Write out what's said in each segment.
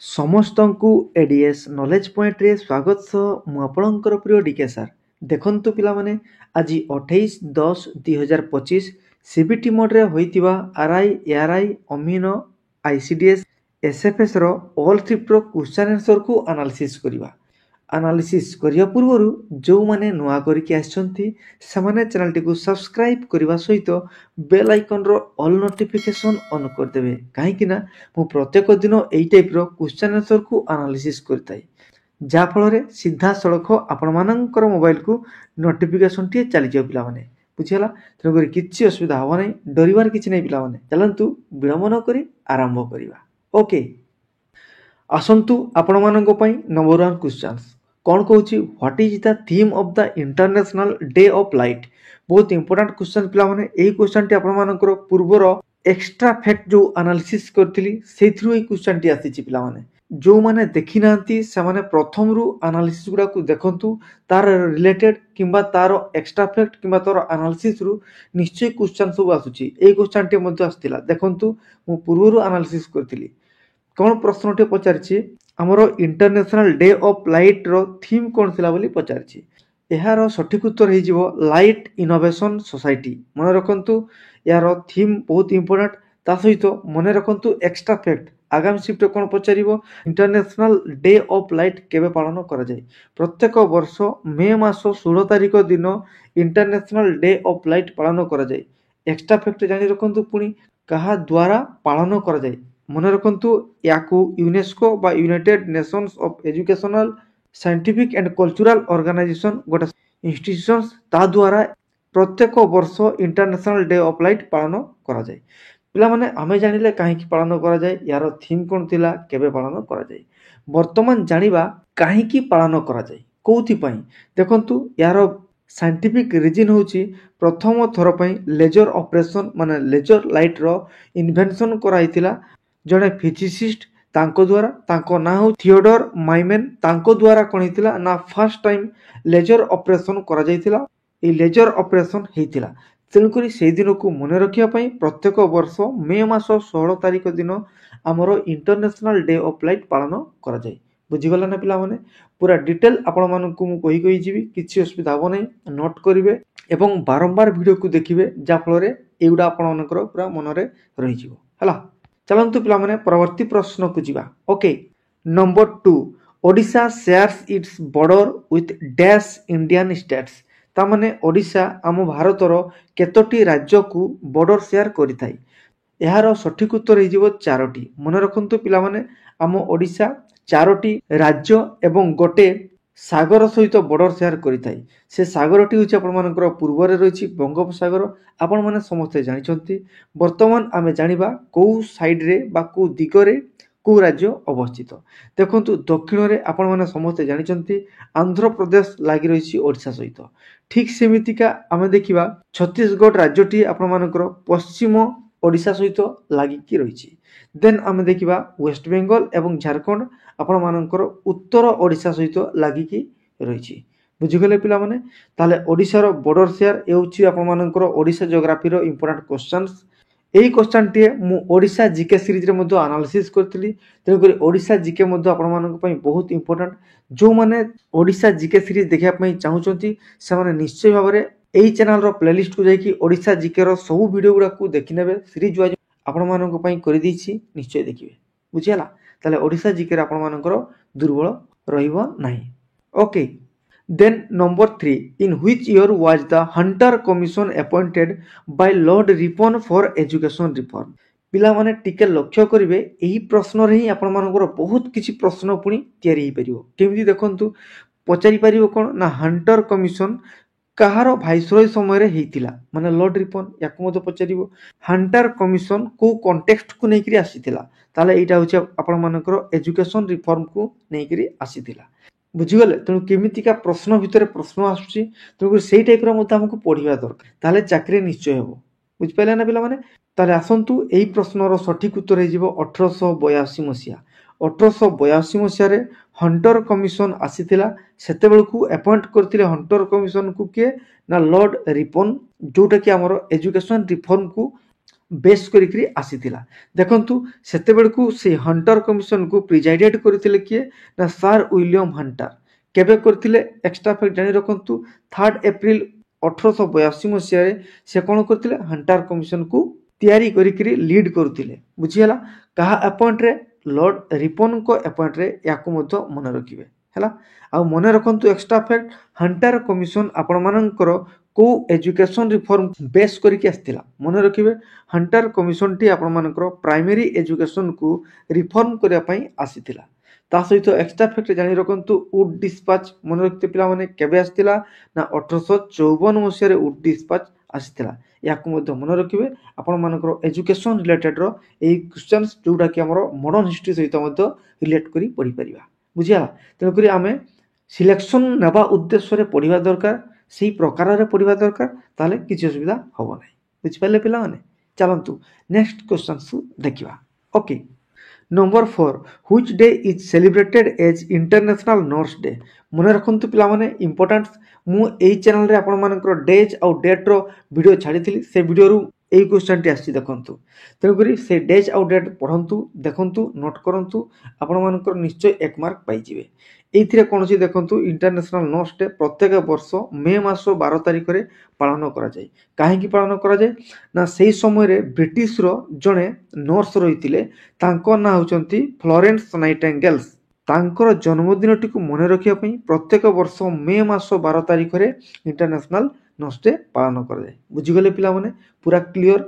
ସମସ୍ତଙ୍କୁ ADS knowledge point रे स्वागत सह मु आपणकर प्रिय डीके सर देखंतु पिलामाने आज 28/10/2025 सीबीटी मोड रे होइतिबा आरआई एआरआई अमीनो आईसीडीएस एसएफएस रो all three pro question answer को एनालिसिस करिवा। एनालिसिस करिया पूर्वरु जो माने नुआ करिके आछंती समाने चैनल टी को सब्सक्राइब करिवा सहित बेल आइकन रो ऑल नोटिफिकेशन ऑन कर देबे काहे कि ना मु प्रत्येक दिन एई टाइप रो क्वेश्चन आंसर को एनालिसिस करताई जा फल रे सीधा सड़क आपण मानकर मोबाइल को नोटिफिकेशन टी चली जाय पिला माने बुझियला तनो करी किछि असुविधा हो नै डरिवार किछि नै पिला माने चलंतु विलंब न करी आरंभ करिवा। ओके आसंतु आपण मानक पई नंबर 1 क्वेश्चंस कौन कहूँ what is the theme of the international day of light बहुत इंपोर्टेंट क्वेश्चन पिला माने एई क्वेश्चन टी आपण मानकर पूर्वर एक्स्ट्रा फैक्ट जो एनालिसिस करथिली सेथरु एई क्वेश्चन टी आसीची पिला माने जो माने देखि नांती से माने प्रथम रु एनालिसिस गुडा को देखंतु तार रिलेटेड किंबा तार एक्स्ट्रा फैक्ट किंबा तार एनालिसिस रु निश्चय क्वेश्चन सब आसुची एई क्वेश्चन टी मध्ये आस्तिला देखंतु मु पूर्व रु एनालिसिस करथिली कौन प्रश्न टे पचारछि हमरो इंटरनेशनल डे ऑफ लाइट रो थीम कौन थिला बोली पचारछि एहारो सठिक उत्तर हे जिवो लाइट इनोवेशन सोसाइटी मन रखंतु यारो थीम बहुत इंपोर्टेंट ता सहित मन रखंतु एक्स्ट्रा फैक्ट आगामी शिफ्ट कौन पचारिबो इंटरनेशनल डे ऑफ लाइट केबे पालन करा जाय प्रत्येक वर्ष मे मास 16 तारिख दिन इंटरनेशनल डे ऑफ लाइट पालन करा जाय एक्स्ट्रा फैक्ट जानि रखंतु पुनी कहा द्वारा पालन करा जाय मन रखंतु याकू यूनेस्को बा United Nations of Educational Scientific and Cultural Organization गोटे इंस्टीट्यूशंस ता द्वारा प्रत्येक वर्ष इंटरनेशनल डे ऑफ लाइट पालन करा जाय पिला माने आमे जानिले काहे की पालन करा जाय यार थीम कोन थिला केबे पालन करा जाय वर्तमान जानिबा काहे की पालन करा जाय कोथि पई देखंतु यार साइंटिफिक रीजन होची प्रथम थर पई लेजर ऑपरेशन माने लेजर लाइट रो इन्वेंशन कराइतिला जड़े फिजिसिस्ट तांको द्वारा तांको ना हो थियोडोर माइमेन तांको द्वारा कोन हितिला ना फर्स्ट टाइम लेजर ऑपरेशन करा जायतिला ए लेजर ऑपरेशन हेतिला तेणुकरी से दिन को मन रखिया पई प्रत्येक वर्ष मे मास 16 तारिख दिन हमरो इंटरनेशनल डे ऑफ लाइट पालन करा जाय बुझिगला ना पिला माने पूरा डिटेल आपण मानन को मु कहि जीवी किछि असुविधा हो नै नोट करिवे एवं बारंबार वीडियो को देखिबे जा फल रे एउडा आपण मानकर पूरा मन रे रहि जिवो हला चलंतु पिला माने परवर्ती प्रश्न को जीवा। Okay number 2 Odisha shares its border with dash Indian states ता माने ओडिशा आम भारत रो केतोटी राज्य को बॉर्डर शेयर करिथाई एहारो सठिक उत्तर हे जिवो 4टी मन रखंतु पिला माने आम ओडिशा 4टी राज्य एवं गोटे सागर सहित बॉर्डर शेयर करिथाई से सागरटी होची आपण मानकर पूर्व रे रहिछि बंगोपसागर आपण माने समस्त जानिछंती वर्तमान आमे जानिबा को साइड रे बा को दिग रे को राज्य अवस्थित देखंतु दक्षिण रे आपण माने समस्त जानिछंती आंध्र प्रदेश लागि रहिछि ओडिशा सहित ठीक सेमितिका आमे देखिबा छत्तीसगढ़ राज्यटी आपण मानकर पश्चिम ओडिशा सहित लागि कि रहिछि देन आमे देखिबा वेस्ट बेंगल एवं झारखंड आपण मानकर उत्तर ओडिशा सहित लागि कि रहिछि बुझिगले पिला माने ताले ओडिसा रो बॉर्डर शेयर एउछि आपण मानकर ओडिसा जियोग्राफी रो इंपोर्टेंट क्वेश्चंस एई क्वेश्चन टी मु ओडिसा जीके सीरीज रे मध्ये एनालिसिस करथिली तेनु करी ओडिसा जीके मध्ये आपण मानक पई बहुत इंपोर्टेंट जो माने ओडिसा जीके सीरीज देखिया पई चाहुचंती से माने निश्चय भाबरे एई चैनल रो प्लेलिस्ट को जाई कि ओडिसा जीके रो सब वीडियो गुडा को देखिनेबे सीरीज वाइज आपण मानक पई करि दिछि निश्चय देखिबे बुझियला ताले ओडिसा जीके रे आपण मानकर दुर्बल रहिबो नाही। Okay then number 3 in which year was the Hunter Commission appointed by Lord Ripon for education reform पिला माने टिके लक्ष्य करिवे एही प्रश्न रे ही आपण मानकर बहुत किछि प्रश्न पुनी तयारी हे परियो केमिति देखंतु पचारि परिबो कोन ना हंटर कमिशन कहारो भाइसरॉय समय रे हेतिला माने लॉर्ड रिपन याको मते पचारिबो हंटर कमिशन को कॉन्टेक्स्ट को नै करी आसीतिला ताले एटा होचे आपण मानकर एजुकेशन रिफॉर्म को नै करी आसीतिला बुझिगले तेणु केमितिका प्रश्न भितर प्रश्न आसुची तेणु सेई टाइप रो मते हमकु पढिबा दरकार ताले चाकरी निश्चय हेबो बुझ पाइला ना पिला माने ताले आसंतु एई प्रश्न रो सठिक उत्तर हे जिवो 1882 मसिया 1882 मसिया रे हंटर कमिशन आसीतिला सेते बेलकु अपॉइंट करथिले हंटर कमिशन को के ना लॉर्ड रिपन जोटा कि हमरो एजुकेशन रिफॉर्म को बेस करी आसीथिला। देखंतु सेतेबेलकु से हंटर कमिशन को प्रिजाइडेड करथिले किए ना सर विलियम हंटर। केबे करथिले एक्स्ट्रा फैक्ट जानि रखंतु 3 एप्रिल 1882 मसिया से कोन करथिले हंटर कमिशन को तैयारी करी लीड करथिले। बुझियला कहा अपॉइंट रे लॉर्ड रिपन को अपॉइंट रे याकु मधो मन रखिबे हैला। आ मन रखंतु एक्स्ट्रा फैक्ट हंटर कमिशन आपण मानकर को एजुकेशन रिफॉर्म बेस करके आस्थिला मन रखिबे। हंटर कमिशन टी आपण मानकर प्राइमरी एजुकेशन को रिफॉर्म करिया पई आसीथिला। ता सहित एक्स्ट्रा फैक्ट जानि रखंतु वुड डिस्पैच मन रखते पिला माने केबे आस्थिला ना 1854 मसिया रे वुड डिस्पैच आसीथिला। याकु मधो मन रखिबे आपण मानकर एजुकेशन रिलेटेड रो एई क्वेश्चंस जोडा कि हमरो मॉडर्न हिस्ट्री सहित मधो रिलेट करी पढी परिबा। बुझिया तेन करी आमे सिलेक्शन नेबा उद्देश्य रे पढिबा दरकार सेही प्रकार रे पढिबा दरकार ताले किछि असुविधा हबो नै। बुझि पाले पिला माने चलंतु नेक्स्ट क्वेश्चन देखिबा। Okay number 4 which day is celebrated as International Nurse Day. मन रखंतु पिला माने इंपोर्टेंट मु एई चैनल रे आपण मानकर डेज आउ डेट रो वीडियो छाडिथिली से वीडियो रु एई क्वेश्चन टी आछि देखंतु। तेनु करी से डेज आउ डेट पढंतु देखंतु नोट करंतु आपण मानकर निश्चय 1 मार्क पाई जिवे। एइथिरे कोनसी देखंतु इंटरनेशनल नर्स डे प्रत्येक वर्ष मे मास 12 तारिख रे पालन करा जाय। काहे की पालन करा जाय ना सेही समय रे ब्रिटिश रो जणे नर्स रहितिले तांको ना होचंती फ्लोरेंस नाइटिंगेल्स। तांकर जन्मदिन टी को मने रखिया पई प्रत्येक वर्ष मे मास 12 तारिख रे इंटरनेशनल नर्स डे पालन करा जाय। बुझि गले पिला माने पूरा क्लियर।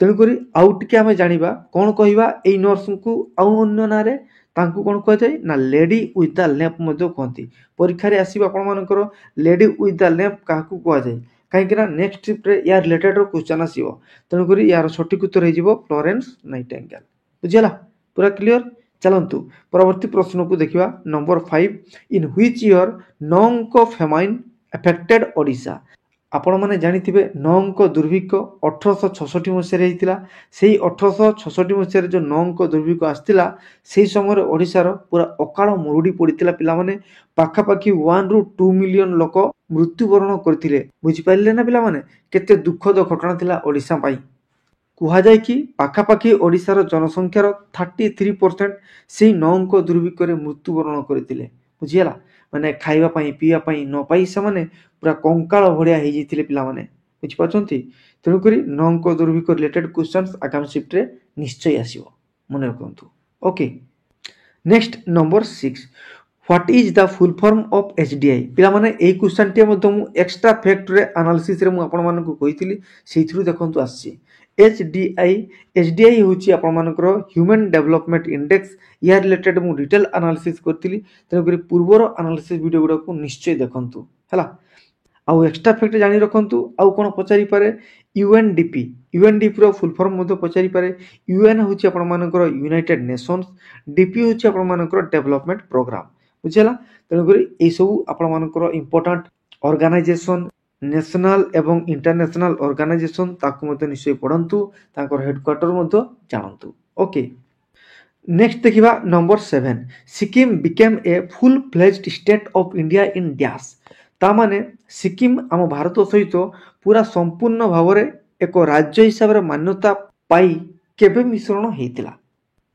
तेनु करी आउ टिके हमें जानिबा कोन कहिबा एई नर्स को आउ अन्य नारे तांकु कोन कह जाय ना लेडी विथ द लैम्प मधो कहंती। परीक्षा रे आसीबा आपण मानकर लेडी विथ द लैम्प काकू कह जाय काहे कि ना नेक्स्ट ट्रिप रे या रिलेटेड रो क्वेश्चन आसीबो। तेनु करी यार सठिक उत्तर हे जिवो फ्लोरेंस नाइटिंगेल। बुझियला पूरा क्लियर। चलंतु परवर्ती प्रश्न को देखिबा। नंबर 5 इन व्हिच ईयर नंक फेमाइन अफेक्टेड ओडिशा। आपण माने जानिथिबे नंक दुर्भिक्ष 1866 मसिया रे हितिला। सेही 1866 मसिया रे जो नंक दुर्भिक्ष आस्तिला सेही समय रे ओडिसा रो पूरा अकाल मरुडी पडितिला। पिला माने पाखा पाखी 1 ରୁ 2 मिलियन लोक मृत्युवरण करथिले। बुझि पाइले ना पिला माने केते दुखद घटना थिला ओडिसा पई। कुहा जाय कि पाखा पाखी ओडिसा रो जनसंख्या रो 33% सेही नंक दुर्भिक्ष रे मृत्युवरण करथिले। बुझियला माने खाइबा पई पिया पई न पाई से माने पूरा कंकाळ भडिया हे जिथिले पिला माने। बुझि पाछंती तेनु करी नंक दुर्भिक्ष रिलेटेड क्वेश्चंस आगामी शिफ्ट रे निश्चय आसीबो मने रखंतु। Okay next number 6 what is the full form of HDI. पिला माने एई क्वेश्चन टे मधो मु एक्स्ट्रा फैक्ट रे एनालिसिस रे मु आपण मानन को कहितली सेइथरु देखंतु आसी। एचडीआई होची आपण मानकर ह्यूमन डेवलपमेंट इंडेक्स। या रिलेटेड मु डिटेल एनालिसिस करतिली तेनु करी पूर्वर एनालिसिस वीडियो गुडा को निश्चय देखंतु हला। आउ एक्स्ट्रा फैक्ट जानि रखंतु आउ कोन पचारि पारे यूएनडीपी। यूएनडीपी रो फुल फॉर्म मधो पचारि पारे। यूएन होची आपण मानकर यूनाइटेड नेशंस। डीपी होची आपण मानकर डेवलपमेंट प्रोग्राम। बुझियला तेनु करी ए सब आपण मानकर इंपोर्टेंट ऑर्गेनाइजेशन नेशनल एवं इंटरनेशनल ऑर्गेनाइजेशन ताकु मते निश्चय पढंतु तांकर हेडक्वार्टर मधो जानंतु। ओके नेक्स्ट देखिबा number 7 Sikkim became a full fledged state of India in dash. ता माने सिक्किम आम भारत सहित पूरा संपूर्ण भाव रे एक राज्य हिसाब रे मान्यता पाई केबे मिश्रण हेतिला।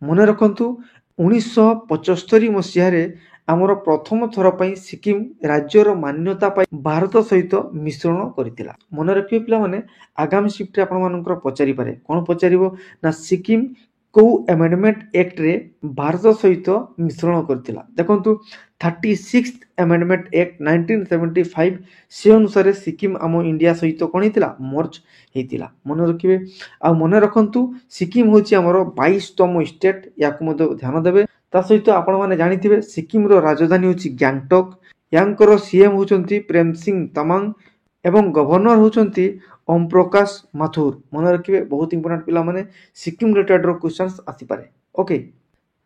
मने रखंतु 1975 मसिया रे आमर प्रथम थर पई सिक्किम राज्यर मान्यता पाई भारत सहित मिश्रण करथिला। मन रखिबे पिला माने आगामी शिफ्ट रे आपण मानकर पचारि पारे कोन पचारिबो ना सिक्किम को अमेंडमेंट एक्ट रे भारत सहित मिश्रण करथिला। देखंतु 36th अमेंडमेंट एक्ट 1975 से अनुसार सिक्किम आम इंडिया सहित कोन हितिला मर्ज हेतिला। मन रखिबे आ मन रखंतु सिक्किम होची हमर 22तम स्टेट याकु मधो ध्यान देबे। ता सहित आपण माने जानिथिबे सिक्किम रो राजधानी होची गैंगटॉक। यांकर सीएम होचंती प्रेम सिंह तमांग एवं गवर्नर होचंती ओम प्रकाश माथुर। मन रखिबे बहुत इंपोर्टेंट पिला माने सिक्किम रिलेटेड रो क्वेश्चंस आसी पारे। Okay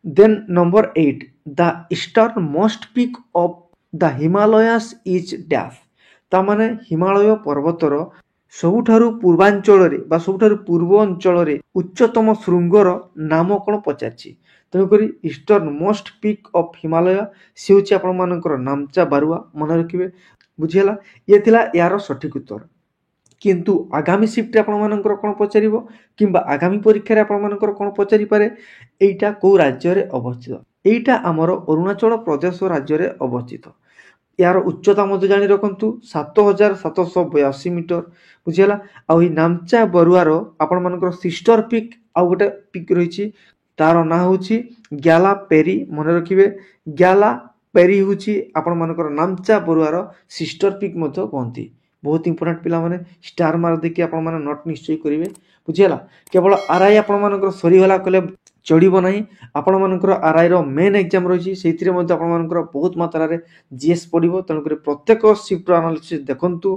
then number 8 the easternmost peak of the Himalayas is dash. ता माने हिमालय पर्वतर सबुठारु पूर्वांचल रे बा सबुठारु पूर्व अंचल रे उच्चतम शृंगर नाम कोन पचाछि। तेणु करी eastern most peak of Himalaya से होछि आपण मानकर नामचा बारुआ। मन रखिबे बुझियला ये थिला यार सठिक उत्तर। किंतु आगामी शिफ्ट आपण मानकर कोन पचारिबो किंबा आगामी परीक्षा रे आपण मानकर कोन पचारि पारे एटा को राज्य रे अवस्थित एटा हमर अरुणाचल प्रदेश राज्य रे अवस्थित यार उच्चता मध्य जानी रखंतु 7782 मीटर बुझियला आ ई नामचा बरुआर आपण मानकर सिस्टर पिक आ गोटे पिक रहिछि तार ना होछि ग्याला पेरी मन रखिबे ग्याला पेरी होछि आपण मानकर नामचा बरुआर सिस्टर पिक मध्य कहंती बहुत इंपोर्टेंट पिला माने स्टार मार देखि आपण माने नोट निश्चय करिवे बुझियला केवल आरआई आपण मानकर सरी होला कले चढ़िबो नाही आपण मानकर आरआई रो मेन एग्जाम रहिछि सेथिरे मध्ये आपण मानकर बहुत मात्रा रे जीएस पडिबो तन करे प्रत्येक शिफ्ट एनालिसिस देखंतु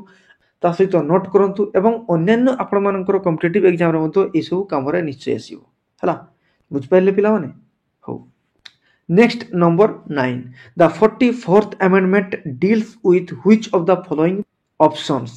ता सहित नोट करंतु एवं अन्यान्य आपण मानकर कॉम्पिटिटिव एग्जाम रे मध्ये ए सब काम रे निश्चय आसीबो हला बुझ पाइले पिला माने हो next number 9 the 44th amendment deals with which of the following options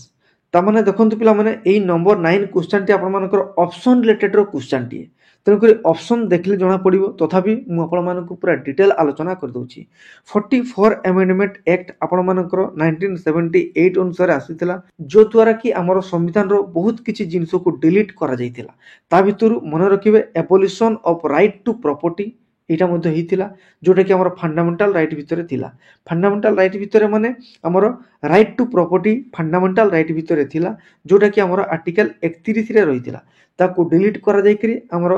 ता माने देखंतु पिला माने एई नंबर 9 क्वेश्चन टी आपण मानकर ऑप्शन रिलेटेड रो क्वेश्चन टी तेणुक ऑप्शन देखले जना पड़ो तथापि मु आपण मानक पूरा डिटेल आलोचना कर दूची 44 अमेंडमेंट एक्ट आपण मानकर 1978 अनुसार आसीथिला जो द्वारा कि हमर संविधान रो बहुत किछि जिंस को डिलीट करा जायतिला ता भितरु मन रखिबे abolition of right to property एटा मध्ये हितिला जोटा कि हमर फंडामेंटल राइट भितरे थिला फंडामेंटल राइट भितरे माने हमर right to property fundamental right भितरे थिला जोटा कि हमर आर्टिकल 31 रे रहितिला ताकू डिलीट करा जाय करी हमर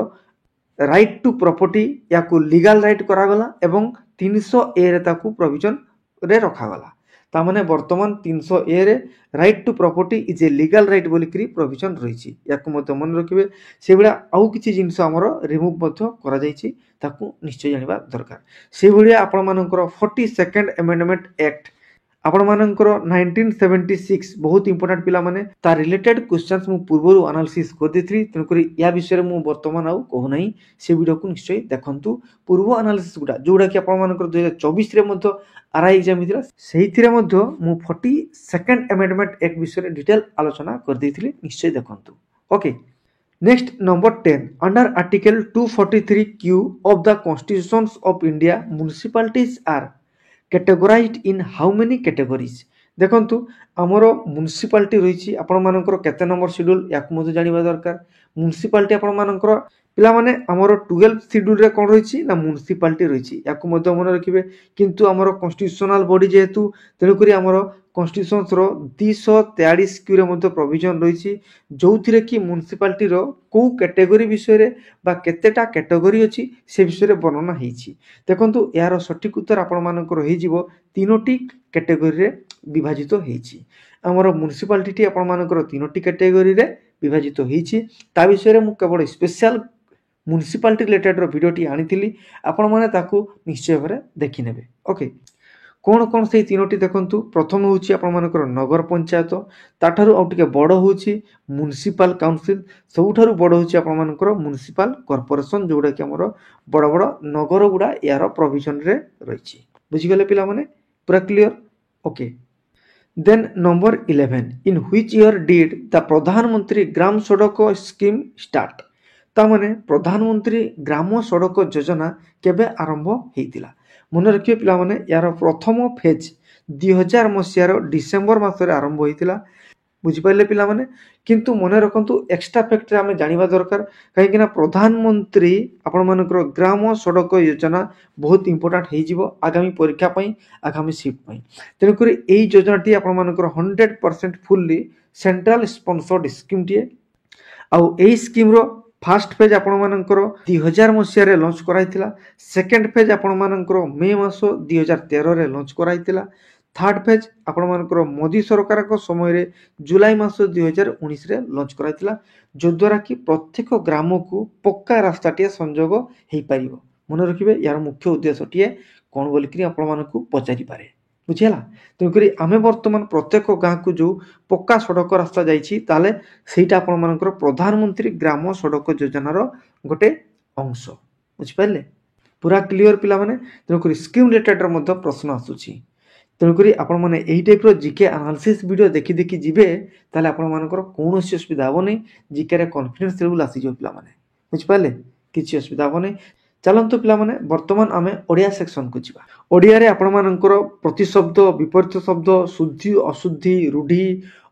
राइट टू प्रॉपर्टी या को लीगल राइट करा गला एवं 300 ए रे ताकू प्रोविजन रे रखा गला ता माने वर्तमान 300 ए रे right to property is a legal right बोली करी प्रोविजन रहिछि याकू मते मन रखिबे से बेला आउ किछि जिंस हमर रिमूव मध्य करा जायछि ताकू निश्चय जानिबा दरकार से भलिया आपण मानकर 42nd अमेंडमेंट एक्ट आपण मानकर 1976 बहुत इंपोर्टेंट पिला माने ता रिलेटेड क्वेश्चंस मु पूर्वरु एनालिसिस कर देथि तनकरी या विषय रे मु वर्तमान आउ कहू नाही से वीडियो को निश्चय देखंतु पूर्व एनालिसिस गुडा जोडा कि आपण मानकर 2024 रे मध्ये आरआई एग्जाम हितला सेहिति रे मध्ये मु 42nd अमेंडमेंट एक्ट विषय रे डिटेल आलोचना कर देथिली निश्चय देखंतु okay next number 10 under article 243 Q of the constitutions of India municipalities are categorised in how many categories देखंतु हमर म्युनिसिपैलिटी रहिछि आपण मानकर केते नंबर शेड्यूल याक मध्ये जानिबा दरकार म्युनिसिपैलिटी आपण मानकर पिला माने हमर 12 शेड्यूल रे कोन रहिछि ना म्युनिसिपैलिटी रहिछि याक मध्ये मन रखिबे किंतु हमर कॉन्स्टिट्यूशनल बॉडी जेहेतु तेनु करी हमर कॉन्स्टिट्यूशंस रो 243 क्यू रे मध्ये प्रोविजन रहिछि जोथिरे कि म्युनिसिपैलिटी रो को कैटेगरी विषय रे बा केतेटा कैटेगरी अछि से विषय रे वर्णना हेछि देखंतु यार सठिक उत्तर आपण मानकर हेइ जिवो तीनोटी कैटेगरी रे विभाजित हेछि हमर म्युनिसिपैलिटी टी आपण मानकर तीनोटी कैटेगरी रे विभाजित हेछि ता विषय रे मु केवल स्पेशल म्युनिसिपैलिटी रिलेटेड रो वीडियो टी आनिथिली आपण माने ताकू निश्चय भरे देखि नेबे ओके कोन कोन से तीनोटी देखंतु प्रथम होछि आपण मानकर नगर पंचायत ताठारु आउटिके बड़ होछि म्युनिसिपल काउंसिल सबुठारु बड़ होछि आपण मानकर म्युनिसिपल कॉर्पोरेशन जोडा कि हमर बड़ बड़ नगर गुडा यार प्रोविजन रे रहिछि बुझि गेले पिला माने पूरा clear okay then number 11 in which year did the Pradhan Mantri Gram सड़क स्कीम स्टार्ट ता माने प्रधानमंत्री ग्राम सड़क योजना केबे आरंभ हेतिला मन रखिए पिला माने यार प्रथम फेज 2000 मसियार डिसेंबर मासरे आरंभ होइतिला बुझि पाइले पिला माने किंतु मन रखंतु एक्स्ट्रा फैक्ट हमें जानिबा दरकार काहे कि ना प्रधानमंत्री आपण मानकर ग्राम सड़क योजना बहुत इंपोर्टेंट हे जिवो आगामी परीक्षा पई आगामी शिफ्ट पई तेनु करी एई योजना टी आपण मानकर 100% फुल्ली सेंट्रल स्पॉन्सर्ड स्कीम टी आ एई स्कीम रो फर्स्ट फेज आपण मानकर 2000 मसिया रे लॉन्च कराइतिला सेकंड फेज आपण मानकर मे मास 2013 रे लॉन्च कराइतिला थर्ड फेज आपण मानकर मोदी सरकार को समय रे जुलाई मास 2019 रे लॉन्च कराइतिला जो द्वारा कि प्रत्येक ग्राम को पक्का रास्ता टिए संजोग हेई परिबो मन रखिबे यार मुख्य उद्देश्य टिए कोन बोली कि आपण मानकू पचारि पारे बुझिला तेणु करी आमे वर्तमान प्रत्येक गाँ को जो पक्का सड़क रास्ता जाइछि ताले सेटा आपण मानकर प्रधानमंत्री ग्राम सड़क योजना रो गोटे अंश बुझि पाले पूरा क्लियर पिला माने तेणु करी स्कीम रिलेटेड रो मध्ये प्रश्न आसुछि तेणु करी आपण माने एही टाइप रो जीके एनालिसिस वीडियो देखि देखि जिबे ताले आपण मानकर कोनोसी असुविधा होबो नै जीके रे कॉन्फिडेंस लेवल आसी जो पिला माने बुझि पाले किछि असुविधा होबो नै चलतु पिलामाने वर्तमान आमे ओडिया सेक्शन को जीवा। ओडिया रे आपण मानकर प्रतिशब्द विपरीत शब्द शुद्धि अशुद्धि रूढ़ी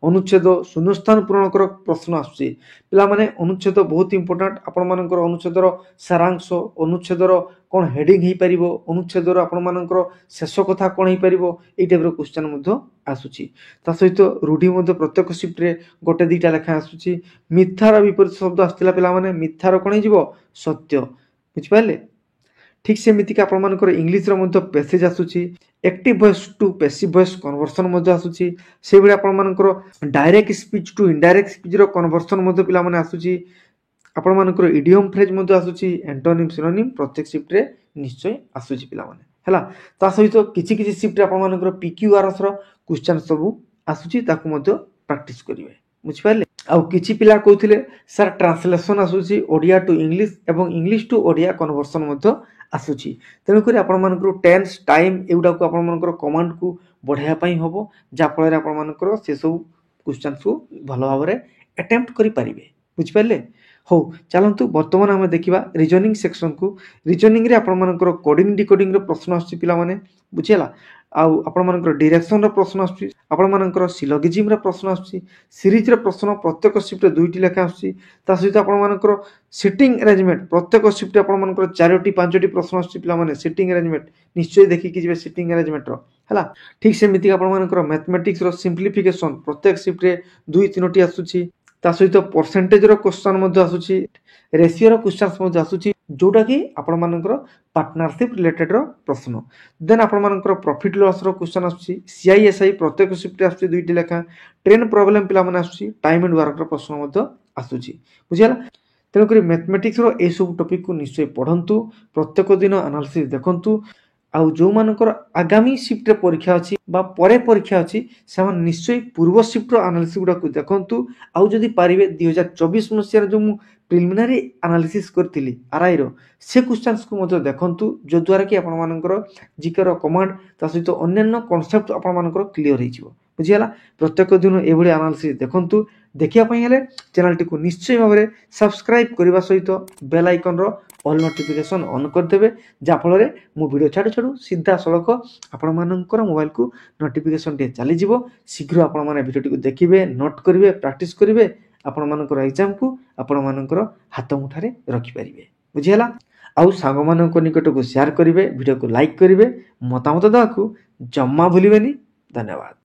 अनुच्छेद शून्यस्थान पूरण कर प्रश्न आसुची। पिलामाने अनुच्छेद बहुत इंपोर्टेंट। आपण मानकर अनुच्छेदर सारांश अनुच्छेदर कौन हेडिंग हो पार अनुच्छेदर आपण मानकर शेष कथा कौन हो पार ये टाइप क्वेश्चन मध्य आसुची। ता सहित रूढ़ी मध्य प्रत्येक शिफ्ट रे गोटे दुईटा लेखा आसुची। मिथ्यार विपरीत शब्द आसला पिलामाने मिथ्यार कौन हो सत्य बुझिपारे। ठीक सेमितिक आपण मानकर इंग्लिश रो मध्य पैसेज आसुची। Active voice to passive voice conversion मध्य आसुची। से बेले आपण मानकर direct speech to indirect speech रो कन्वर्सन मध्य पिला माने आसुची। आपण मानकर इडियम फ्रेज मध्य आसुची। एंटोनिम सिनोनिम प्रत्येक शिफ्ट रे निश्चय आसुची पिला माने हला। ता सहित किछि किछि शिफ्ट रे आपण मानकर पीक्यूआरएस रो क्वेश्चन सब आसुची ताकू मध्य प्रैक्टिस करिवे बुझिपारे। आउ किछि पिला कहउथिले सर ट्रांसलेशन आसुची ओडिया टू इंग्लिश एवं इंग्लिश टू ओडिया कन्वर्सन मध्य आसुची। तेणु करी आपण मानकर टेंस टाइम एउडा को आपण मानकर कमांड को बढ़ाया पई हबो जा फल रे आपण मानकर से सब क्वेश्चन को भलो भाबरे अटेम्प्ट करि परिबे बुझिपारे। हो चलंतु वर्तमान आमे देखिबा रीजनिंग सेक्शन को। रीजनिंग रे आपण मानकर कोडिंग डिकोडिंग रो प्रश्न आसुची पिला माने बुझिला। आउ आपण मानकर डायरेक्शन रो प्रश्न आसुची। आपण मानकर सिलोगिज्म रो प्रश्न आसुची। सीरीज रो प्रश्न प्रत्येक शिफ्ट रे दुईटी लेखा आसुची। ता सहित आपण मानकर सिटिंग अरेंजमेंट प्रत्येक शिफ्ट रे आपण मानकर चारोटी पांचटी प्रश्न आसुची पिला माने सिटिंग अरेंजमेंट निश्चय देखि कि जेबे सिटिंग अरेंजमेंट रो हला। ठीक सेमिति आपण मानकर मैथमेटिक्स रो सिंप्लिफिकेशन प्रत्येक शिफ्ट रे दुई तीनोटी आसुची। ता सहित परसेंटेज रो क्वेश्चन मध्य आसुची। रेशियो रो क्वेश्चंस मध्य आसुची जोटा कि आपण मानकर पार्टनरशिप रिलेटेड रो प्रश्न। देन आपण मानकर प्रॉफिट लॉस रो क्वेश्चन आसुची। सीआईएसआई प्रत्येक शिफ्ट आसुची दुईटी लेखा। ट्रेन प्रॉब्लम पिला माने आसुची। टाइम एंड वर्क रो प्रश्न मध्य आसुची बुझिला। तेणु करी मैथमेटिक्स रो ए सब टॉपिक को निश्चय पढ़ंतु प्रत्येक दिन एनालिसिस देखंतु। आउ जो मानकर आगामी शिफ्ट रे परीक्षा अछि बा परे परीक्षा अछि से मन निश्चय पूर्व शिफ्ट रो एनालिसिस गुडा को देखंतु। आउ जदि पारिबे 2024 मसिया जो मु प्रिलिमिनरी एनालिसिस करथिली आरआई रो से क्वेश्चंस को मते देखंतु जो द्वारा कि आपण मानकर जीके रो कमांड ता सहित अन्य कांसेप्ट आपण मानकर क्लियर हे जिवो बुझियाला। प्रत्येक दिन एभली एनालिसिस देखंतु। देखिया पई हेले चैनल टी को निश्चय भाबरे सब्सक्राइब करबा सहित बेल आइकन रो ऑल नोटिफिकेशन ऑन कर देबे जा फल रे मु वीडियो छाडू छाडू सीधा सड़क आपण मानकर मोबाइल को नोटिफिकेशन टे चली जिवो। शीघ्र आपण माने वीडियो टी को देखिबे नोट करिवे प्रैक्टिस करिवे आपण मानकर एग्जाम को आपण मानकर हाथ मुठारे रखि परिबे बुझियाला। आउ सांग मानक निकट को शेयर करिवे वीडियो को लाइक करिवे मतामत देवा को जम्मा भूलिबेनी। धन्यवाद।